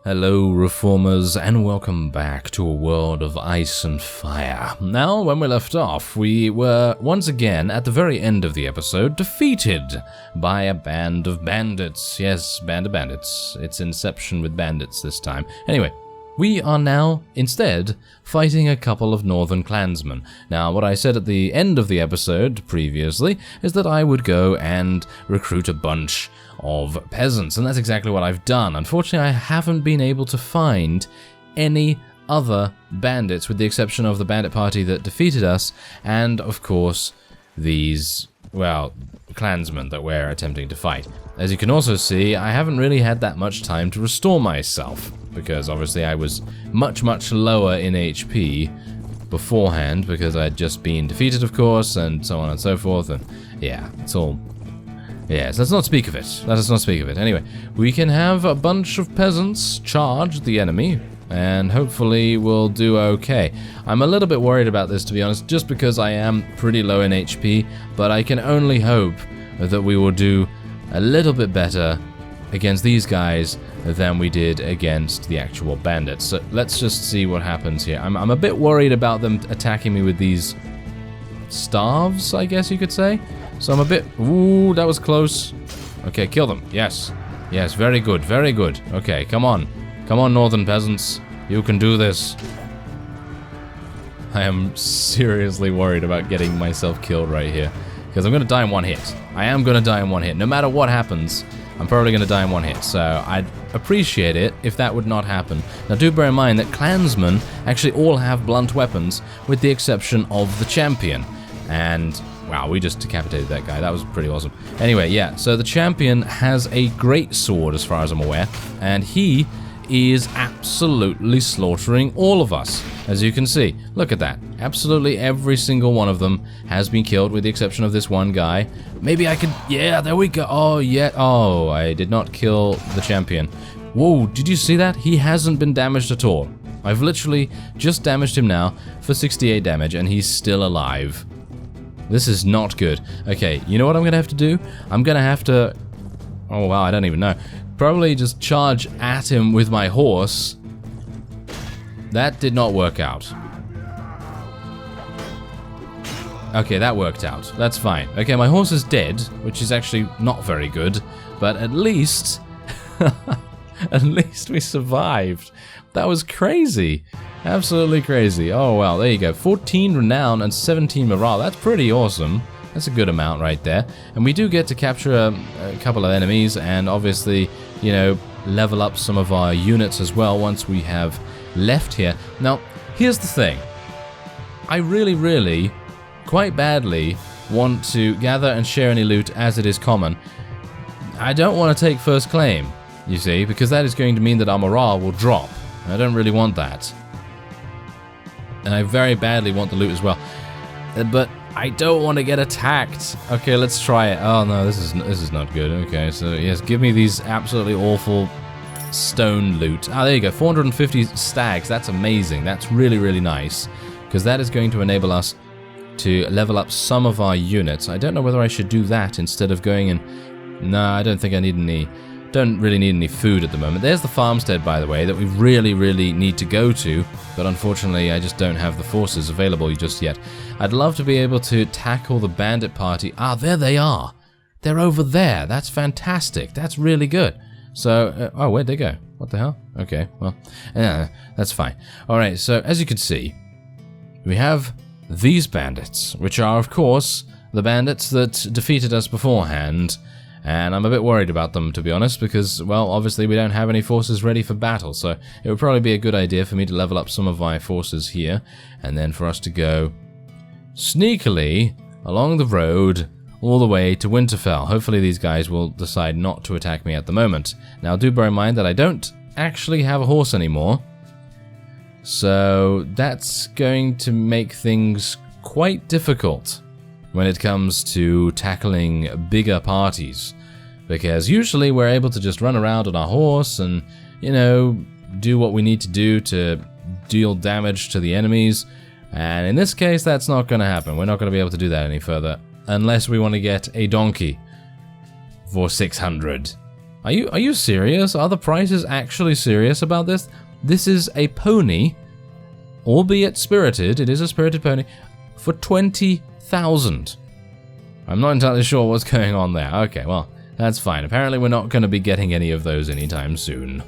Hello Reformers, and welcome back to a world of ice and fire. Now, when we left off, we were once again, at the very end of the episode, defeated by a band of bandits. Yes, band of bandits. It's Inception with bandits this time. Anyway, we are now, instead, fighting a couple of northern clansmen. Now, what I said at the end of the episode previously is that I would go and recruit a bunch of peasants, and that's exactly what I've done. Unfortunately, I haven't been able to find any other bandits, with the exception of the bandit party that defeated us, and, of course, these, well, clansmen that we're attempting to fight. As you can also see, I haven't really had that much time to restore myself, because obviously I was much lower in HP beforehand, because I'd just been defeated, of course, and so on and so forth, and yeah, it's all... Yes, let's not speak of it. Let us not speak of it. Anyway, we can have a bunch of peasants charge the enemy, and hopefully we'll do okay. I'm a little bit worried about this, to be honest, just because I am pretty low in HP, but I can only hope that we will do a little bit better against these guys than we did against the actual bandits. So let's just see what happens here. I'm a bit worried about them attacking me with these staves, I guess you could say. So I'm a bit... Ooh, that was close. Okay, kill them. Yes. Yes, very good, very good. Okay, come on. Come on, northern peasants. You can do this. I am seriously worried about getting myself killed right here, because I'm going to die in one hit. I am going to die in one hit. No matter what happens, I'm probably going to die in one hit. So I'd appreciate it if that would not happen. Now, do bear in mind that clansmen actually all have blunt weapons, with the exception of the champion. And... wow, we just decapitated that guy. That was pretty awesome. Anyway, yeah, so the champion has a great sword as far as I'm aware, and he is absolutely slaughtering all of us, as you can see. Look at that. Absolutely every single one of them has been killed, with the exception of this one guy. Maybe I could... yeah, there we go. Oh, yeah. Oh, I did not kill the champion. Whoa, did you see that? He hasn't been damaged at all. I've literally just damaged him now for 68 damage, and he's still alive. This is not good. Okay, you know what I'm going to have to do? I'm going to have to... oh, wow, I don't even know. Probably just charge at him with my horse. That did not work out. Okay, that worked out. That's fine. Okay, my horse is dead, which is actually not very good. But at least... at least we survived. That was crazy. Absolutely crazy. Oh, well, there you go. 14 renown and 17 morale. That's pretty awesome. That's a good amount right there. And we do get to capture a couple of enemies and obviously, you know, level up some of our units as well once we have left here. Now, here's the thing. I really, quite badly want to gather and share any loot as it is common. I don't want to take first claim, you see, because that is going to mean that our morale will drop. I don't really want that. And I very badly want the loot as well. But I don't want to get attacked. Okay, let's try it. Oh no, this is not good. Okay, so yes, give me these absolutely awful stone loot. Ah, there you go. 450 stags. That's amazing. That's really nice. Because that is going to enable us to level up some of our units. I don't know whether I should do that instead of going and... no, I don't think I need any... don't really need any food at the moment. There's the farmstead, by the way, that we really need to go to, but unfortunately I just don't have the forces available just yet. I'd love to be able to tackle the bandit party. Ah, there they are. They're over there. That's fantastic. That's really good. So, oh, where'd they go? What the hell? Okay, well, that's fine. Alright, so as you can see, we have these bandits, which are, of course, the bandits that defeated us beforehand. And I'm a bit worried about them, to be honest, because, well, obviously we don't have any forces ready for battle, so it would probably be a good idea for me to level up some of my forces here, and then for us to go sneakily along the road all the way to Winterfell. Hopefully these guys will decide not to attack me at the moment. Now, do bear in mind that I don't actually have a horse anymore, so that's going to make things quite difficult when it comes to tackling bigger parties, because usually we're able to just run around on our horse and, you know, do what we need to do to deal damage to the enemies, and in this case that's not going to happen. We're not going to be able to do that any further unless we want to get a donkey for 600. Are you serious? Are the prices actually serious about this? This is a pony, albeit spirited. It is a spirited pony for 20,000. I'm not entirely sure what's going on there. Okay, well, that's fine. Apparently we're not going to be getting any of those anytime soon.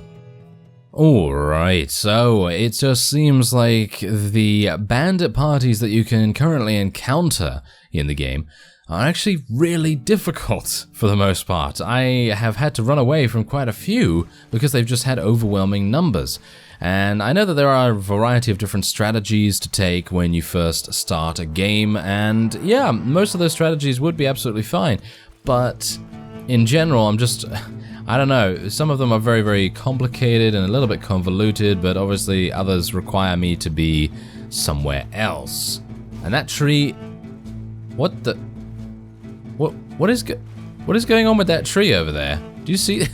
Alright, so it just seems like the bandit parties that you can currently encounter in the game are actually really difficult for the most part. I have had to run away from quite a few because they've just had overwhelming numbers. And I know that there are a variety of different strategies to take when you first start a game, and yeah, most of those strategies would be absolutely fine. But in general, I don't know, some of them are very, very complicated and a little bit convoluted, but obviously others require me to be somewhere else. And that tree... What the... What is going on with that tree over there? Do you see...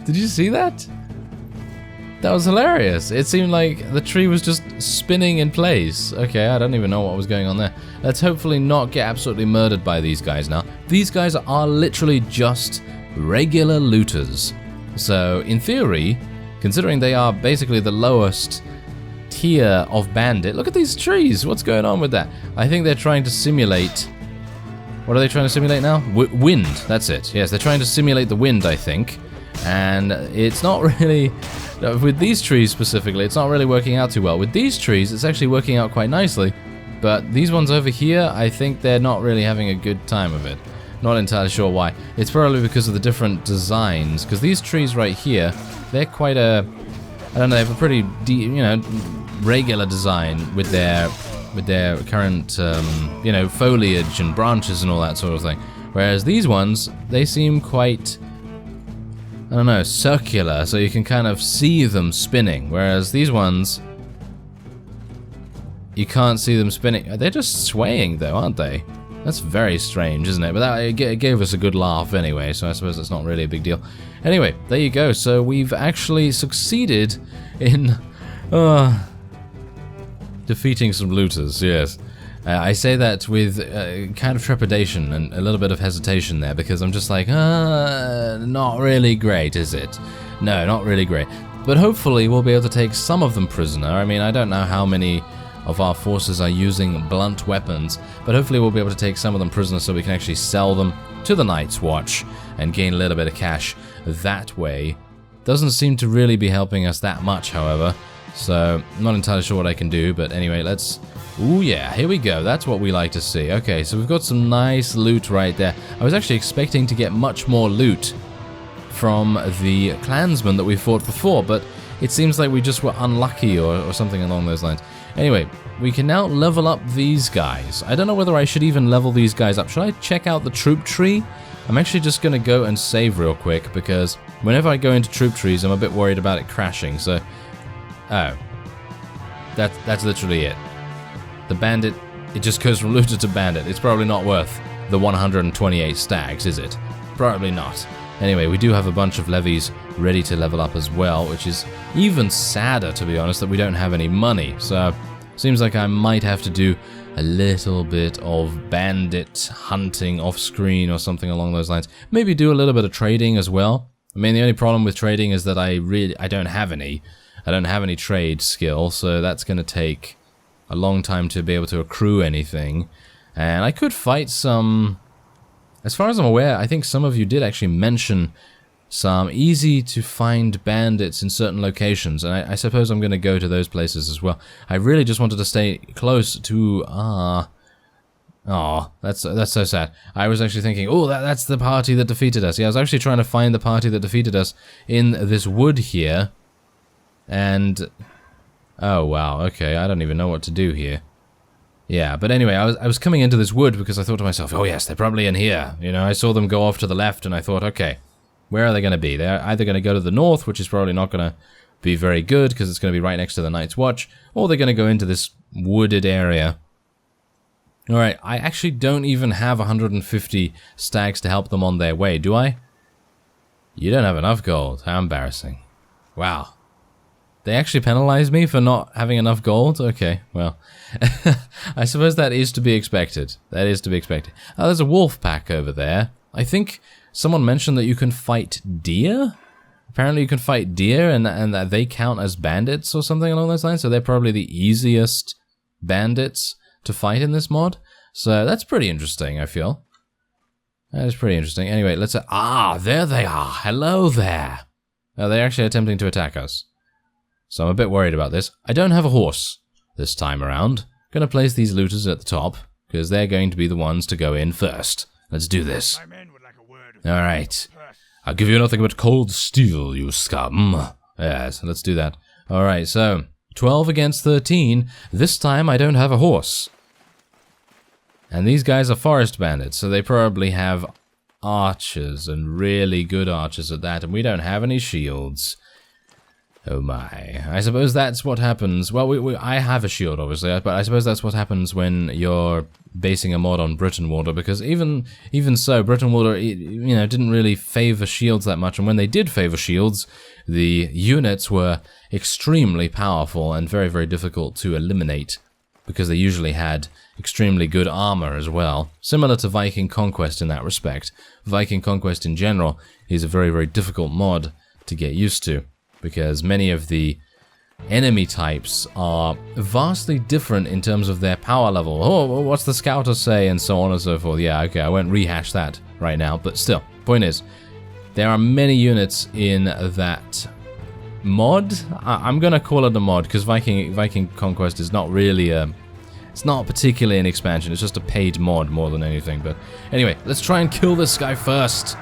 Did you see that? That was hilarious. It seemed like the tree was just spinning in place. Okay, I don't even know what was going on there. Let's hopefully not get absolutely murdered by these guys now. These guys are literally just regular looters. So, in theory, considering they are basically the lowest tier of bandit... Look at these trees! What's going on with that? I think they're trying to simulate... What are they trying to simulate now? Wind, that's it. Yes, they're trying to simulate the wind, I think. And it's not really... With these trees specifically, it's not really working out too well. With these trees, it's actually working out quite nicely. But these ones over here, I think they're not really having a good time of it. Not entirely sure why. It's probably because of the different designs. Because these trees right here, they're quite a... I don't know, they have a pretty, regular design with their current, foliage and branches and all that sort of thing. Whereas these ones, they seem quite... I don't know, circular, so you can kind of see them spinning, whereas these ones, you can't see them spinning. They're just swaying, though, aren't they? That's very strange, isn't it? But it gave us a good laugh anyway, so I suppose it's not really a big deal. Anyway, there you go. So we've actually succeeded in defeating some looters, yes. I say that with kind of trepidation and a little bit of hesitation there, because I'm just like, not really great, is it? No, not really great. But hopefully we'll be able to take some of them prisoner. I mean, I don't know how many of our forces are using blunt weapons, but hopefully we'll be able to take some of them prisoner so we can actually sell them to the Night's Watch and gain a little bit of cash that way. Doesn't seem to really be helping us that much, however, so I'm not entirely sure what I can do, but anyway, let's... Ooh yeah, here we go. That's what we like to see. Okay, so we've got some nice loot right there. I was actually expecting to get much more loot from the clansmen that we fought before, but it seems like we just were unlucky or something along those lines. Anyway, we can now level up these guys. I don't know whether I should even level these guys up. Should I check out the troop tree? I'm actually just going to go and save real quick, because whenever I go into troop trees, I'm a bit worried about it crashing, so... Oh. That's literally it. The bandit, it just goes from looter to bandit. It's probably not worth the 128 stags, is it? Probably not. Anyway, we do have a bunch of levies ready to level up as well, which is even sadder, to be honest, that we don't have any money. So, seems like I might have to do a little bit of bandit hunting off-screen or something along those lines. Maybe do a little bit of trading as well. I mean, the only problem with trading is that I don't have any. I don't have any trade skill, so that's going to take a long time to be able to accrue anything. And I could fight some... As far as I'm aware, I think some of you did actually mention some easy-to-find bandits in certain locations, and I suppose I'm going to go to those places as well. I really just wanted to stay close to... Oh, that's so sad. I was actually thinking, oh, that's the party that defeated us. Yeah, I was actually trying to find the party that defeated us in this wood here. And... Oh, wow, okay, I don't even know what to do here. Yeah, but anyway, I was coming into this wood because I thought to myself, oh yes, they're probably in here. You know, I saw them go off to the left and I thought, okay, where are they going to be? They're either going to go to the north, which is probably not going to be very good because it's going to be right next to the Night's Watch, or they're going to go into this wooded area. Alright, I actually don't even have 150 stags to help them on their way, do I? You don't have enough gold. How embarrassing. Wow. They actually penalized me for not having enough gold? Okay, well. I suppose that is to be expected. That is to be expected. Oh, there's a wolf pack over there. I think someone mentioned that you can fight deer. Apparently you can fight deer and that they count as bandits or something along those lines. So they're probably the easiest bandits to fight in this mod. So that's pretty interesting, I feel. That is pretty interesting. Anyway, let's... there they are. Hello there. Oh, they're actually attempting to attack us. So I'm a bit worried about this. I don't have a horse this time around. I'm going to place these looters at the top, because they're going to be the ones to go in first. Let's do this. Alright. I'll give you nothing but cold steel, you scum. Yes, let's do that. Alright, so 12 against 13. This time I don't have a horse. And these guys are forest bandits, so they probably have archers, and really good archers at that, and we don't have any shields. Oh my. I suppose that's what happens. Well, I have a shield, obviously, but I suppose that's what happens when you're basing a mod on Britain Water, because even so, Britain Water, you know, didn't really favor shields that much, and when they did favor shields, the units were extremely powerful and very, very difficult to eliminate, because they usually had extremely good armor as well. Similar to Viking Conquest in that respect. Viking Conquest in general is a very, very difficult mod to get used to, because many of the enemy types are vastly different in terms of their power level. Oh, what's the scouter say, and so on and so forth. Yeah, okay, I won't rehash that right now, but still, point is, there are many units in that mod. I'm gonna call it a mod, because Viking Conquest is not really a... It's not particularly an expansion, it's just a paid mod more than anything, but... Anyway, let's try and kill this guy first.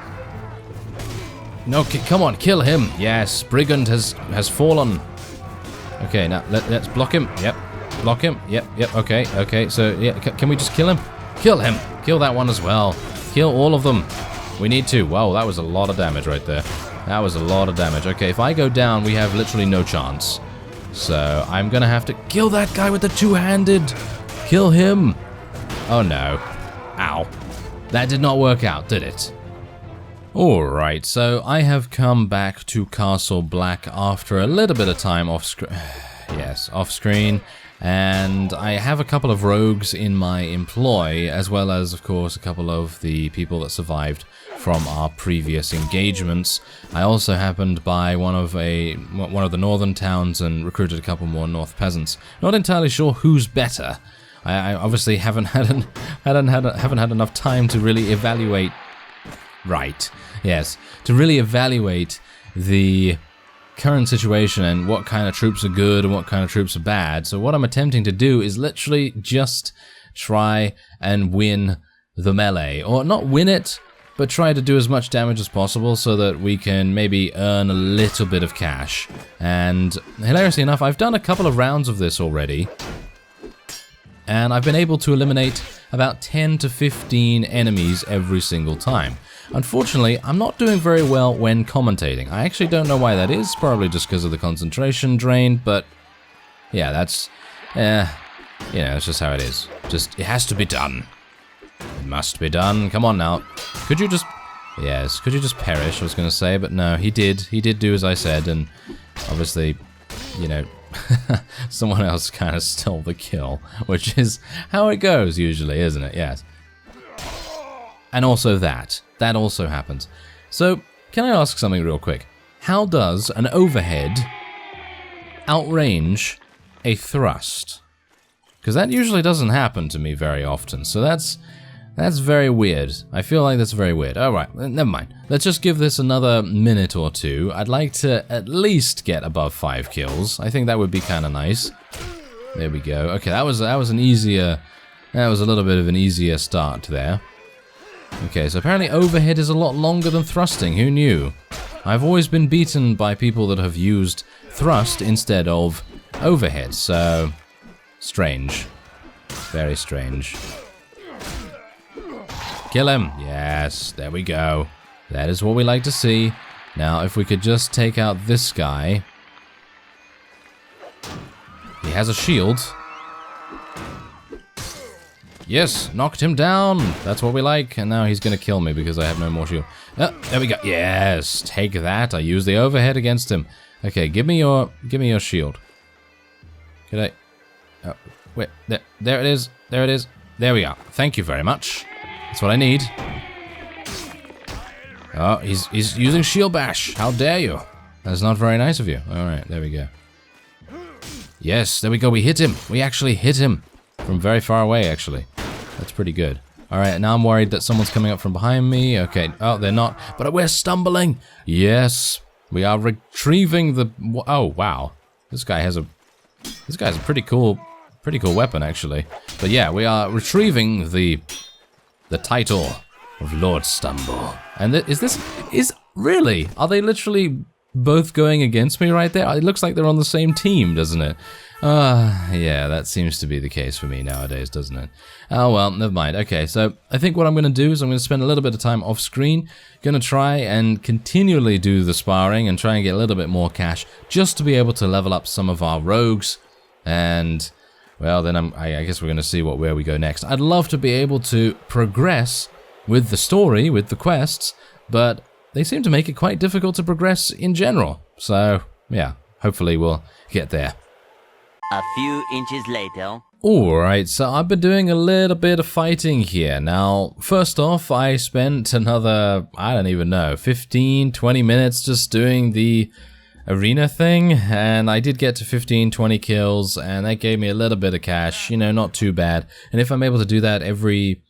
No, come on, kill him. Yes, Brigand has fallen. Okay, now let's block him. Yep, block him. Yep. Okay. So yeah, can we just kill him? Kill him. Kill that one as well. Kill all of them. We need to. Wow, that was a lot of damage right there. That was a lot of damage. Okay, if I go down, we have literally no chance. So I'm gonna have to kill that guy with the two-handed. Kill him. Oh no. Ow. That did not work out, did it? Alright, so I have come back to Castle Black after a little bit of time off screen. Yes, off screen. And I have a couple of rogues in my employ, as well as, of course, a couple of the people that survived from our previous engagements. I also happened by one of the northern towns and recruited a couple more North peasants. Not entirely sure who's better. I obviously haven't had enough time to really evaluate. Right. Yes. To really evaluate the current situation and what kind of troops are good and what kind of troops are bad. So what I'm attempting to do is literally just try and win the melee. Or not win it, but try to do as much damage as possible so that we can maybe earn a little bit of cash. And hilariously enough, I've done a couple of rounds of this already. And I've been able to eliminate about 10 to 15 enemies every single time. Unfortunately, I'm not doing very well when commentating. I actually don't know why that is, probably just because of the concentration drain, but yeah, that's, you know, it's just how it is. Just, it has to be done. It must be done. Come on now. Could you just, yes, could you just perish, I was going to say, but no, he did do as I said, and obviously, you know, someone else kind of stole the kill, which is how it goes usually, isn't it? Yes. And also that also happens. So, can I ask something real quick? How does an overhead outrange a thrust? Because that usually doesn't happen to me very often, so that's very weird. I feel like that's very weird. Alright, never mind. Let's just give this another minute or two. I'd like to at least get above 5 kills. I think that would be kind of nice. There we go. Okay, that was an easier... That was a little bit of an easier start there. Okay, so apparently overhead is a lot longer than thrusting. Who knew? I've always been beaten by people that have used thrust instead of overhead, so... Strange. Very strange. Kill him. Yes, there we go. That is what we like to see. Now, if we could just take out this guy. He has a shield. Yes, knocked him down. That's what we like. And now he's going to kill me because I have no more shield. Oh, there we go. Yes, take that. I used the overhead against him. Okay, give me your shield. Could I? Oh, wait, there it is. There it is. There we are. Thank you very much. That's what I need. Oh, he's using shield bash. How dare you? That's not very nice of you. Alright, there we go. Yes, there we go. We hit him. We actually hit him from very far away, actually. That's pretty good. Alright, now I'm worried that someone's coming up from behind me. Okay. Oh, they're not. But we're stumbling. Yes. We are retrieving the... Oh, wow. This guy's a pretty cool weapon, actually. But yeah, we are retrieving the title of Lord Stumble. And really? Are they literally both going against me right there? It looks like they're on the same team, doesn't it? Yeah, that seems to be the case for me nowadays, doesn't it? Oh, well, never mind. Okay, so I think what I'm going to do is I'm going to spend a little bit of time off screen, going to try and continually do the sparring and try and get a little bit more cash just to be able to level up some of our rogues. And, well, then I guess we're going to see where we go next. I'd love to be able to progress with the story, with the quests, but they seem to make it quite difficult to progress in general. So, yeah, hopefully we'll get there. A few inches later. Alright, so I've been doing a little bit of fighting here. Now, first off, I spent another, I don't even know, 15, 20 minutes just doing the arena thing, and I did get to 15, 20 kills, and that gave me a little bit of cash, you know, not too bad. And if I'm able to do that every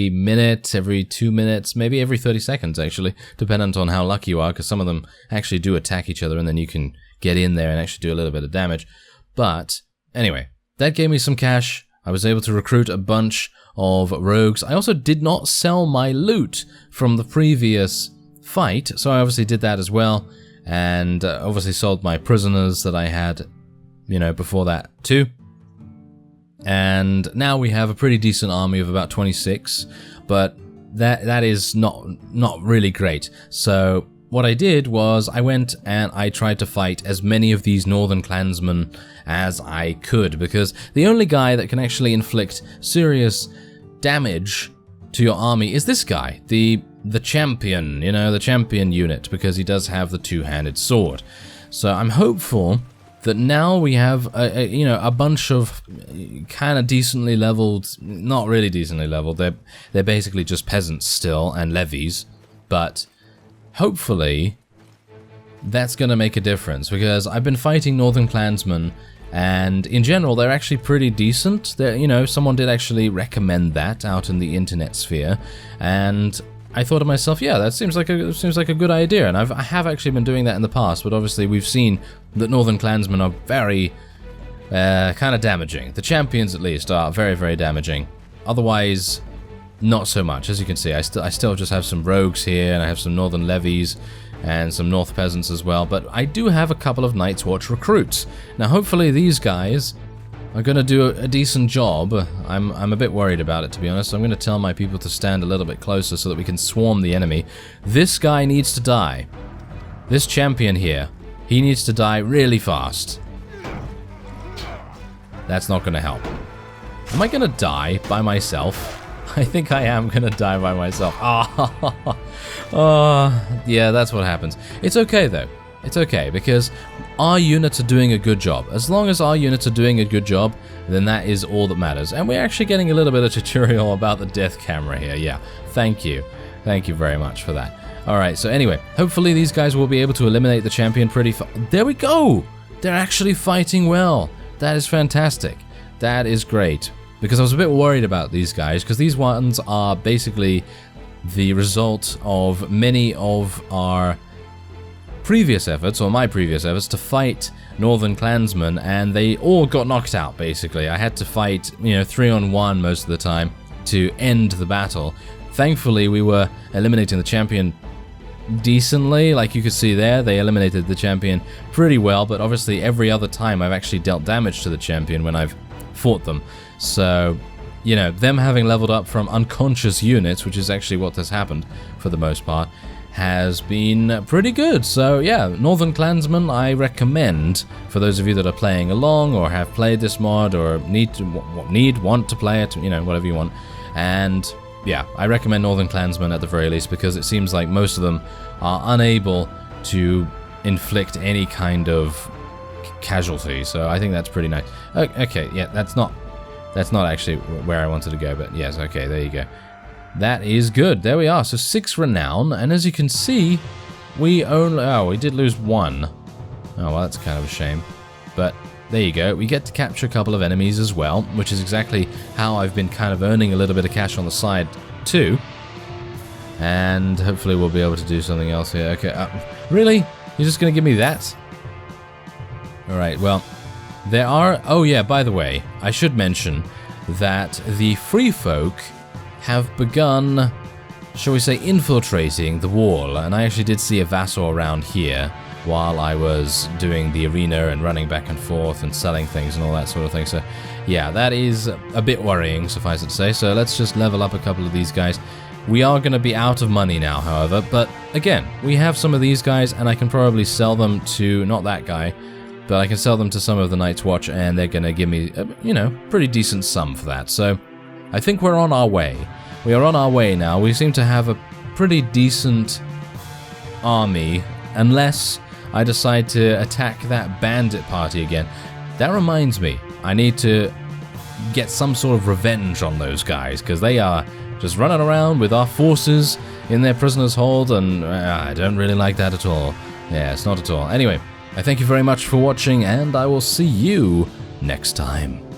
minute, every 2 minutes, maybe every 30 seconds, actually, dependent on how lucky you are, because some of them actually do attack each other, and then you can get in there and actually do a little bit of damage. But, anyway, that gave me some cash. I was able to recruit a bunch of rogues. I also did not sell my loot from the previous fight, so I obviously did that as well, and obviously sold my prisoners that I had, you know, before that too. And now we have a pretty decent army of about 26, but that is not really great. So what I did was I went and I tried to fight as many of these northern clansmen as I could, because the only guy that can actually inflict serious damage to your army is this guy, the champion, you know, the champion unit, because he does have the two-handed sword. So I'm hopeful that now we have a bunch of kind of decently leveled, not really decently leveled, they're basically just peasants still and levies, but hopefully that's going to make a difference, because I've been fighting northern clansmen, and in general they're actually pretty decent. They're, you know, someone did actually recommend that out in the internet sphere, and I thought to myself, yeah, that seems like a good idea, and I have actually been doing that in the past, but obviously we've seen that northern clansmen are very kind of damaging. The champions, at least, are very, very damaging. Otherwise, not so much. As you can see, I still just have some rogues here, and I have some northern levies and some north peasants as well, but I do have a couple of Night's Watch recruits. Now, hopefully these guys are going to do a decent job. I'm a bit worried about it, to be honest. I'm going to tell my people to stand a little bit closer so that we can swarm the enemy. This guy needs to die. This champion here, he needs to die really fast. That's not going to help. Am I going to die by myself? I think I am going to die by myself. Yeah, that's what happens. It's okay, though. It's okay, because our units are doing a good job. As long as our units are doing a good job, then that is all that matters. And we're actually getting a little bit of tutorial about the death camera here. Yeah, thank you. Thank you very much for that. Alright, so anyway, hopefully these guys will be able to eliminate the champion pretty There we go! They're actually fighting well. That is fantastic. That is great. Because I was a bit worried about these guys, because these ones are basically the result of many of our previous efforts, or my previous efforts, to fight northern clansmen, and they all got knocked out, basically. I had to fight, 3-on-1 most of the time to end the battle. Thankfully, we were eliminating the champion decently. Like you could see there, they eliminated the champion pretty well, but obviously every other time I've actually dealt damage to the champion when I've fought them. So, them having leveled up from unconscious units, which is actually what has happened for the most part, has been pretty good. So yeah, Northern Clansmen I recommend for those of you that are playing along or have played this mod or want to play it, whatever you want. And yeah, I recommend Northern Clansmen at the very least, because it seems like most of them are unable to inflict any kind of casualty. So I think that's pretty nice. Okay, yeah, that's not actually where I wanted to go, but yes, okay, there you go. that is good. There we are. So 6 renown, and as you can see, we only... Oh, we did lose 1. Oh, well, that's kind of a shame. But there you go. We get to capture a couple of enemies as well, which is exactly how I've been kind of earning a little bit of cash on the side too. And hopefully we'll be able to do something else here. Okay, really? You're just going to give me that? Alright, well, there are... Oh yeah, by the way, I should mention that the Free Folk have begun, shall we say, infiltrating the wall. And I actually did see a vassal around here while I was doing the arena and running back and forth and selling things and all that sort of thing. So yeah, that is a bit worrying, suffice it to say. So let's just level up a couple of these guys. We are going to be out of money now, however, but again, we have some of these guys and I can probably sell them to, not that guy, but I can sell them to some of the Night's Watch and they're going to give me, you know, pretty decent sum for that. So I think we're on our way. We are on our way now. We seem to have a pretty decent army, unless I decide to attack that bandit party again. That reminds me, I need to get some sort of revenge on those guys, because they are just running around with our forces in their prisoner's hold, and I don't really like that at all. Yeah, it's not at all. Anyway, I thank you very much for watching, and I will see you next time.